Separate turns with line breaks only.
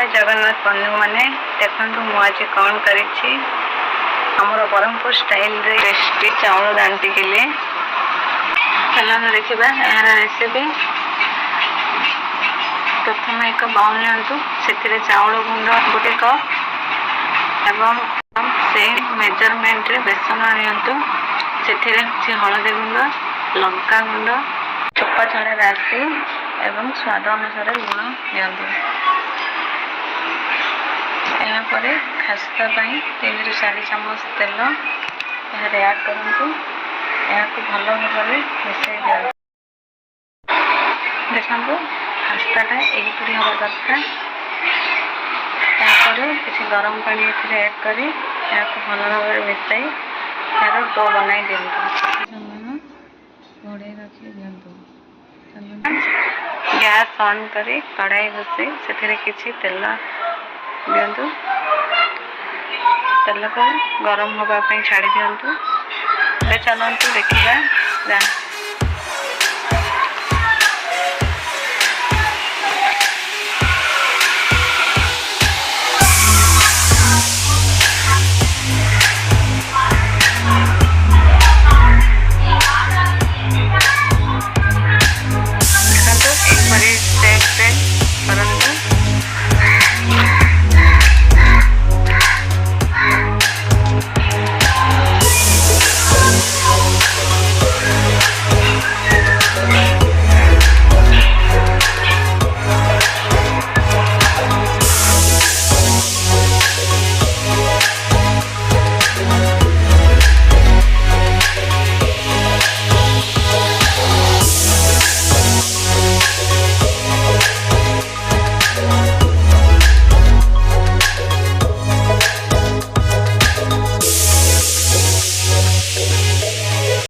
जय जगन्नाथ बंधु मैंने देखु मुझे कौन कर ब्रह्मपुर स्टाइल टेस्टी चाउल दांटी के लिए चलो देखा यार रेसिपी। प्रथम एक बाउल नियंतु से चाउल गुंड गोटे कप एवं से मेजरमेंट रे बेसन नियंतु से हलदी गुंड लंका गुंड चोपा छड़ा राशि एवं स्वाद अनुसार लुण दिंतु। यापर खास्ता 3 ରୁ 4 चामच तेल ऐड करूँ। यहाँ भल भाव मिसई दिखाँ खास्ताटा यहीपरी हवा दरकार। यापर किसी गरम पानी ऐड कर भल भाव मिसई यार डो बनाई दिंतु। घोड़े रखी दिंतु। गैस ऑन करी कढ़ाई बसई से किसी तेल दिंतु। तेल को गरम होगा छाड़ी दिंतु। चलतु देखा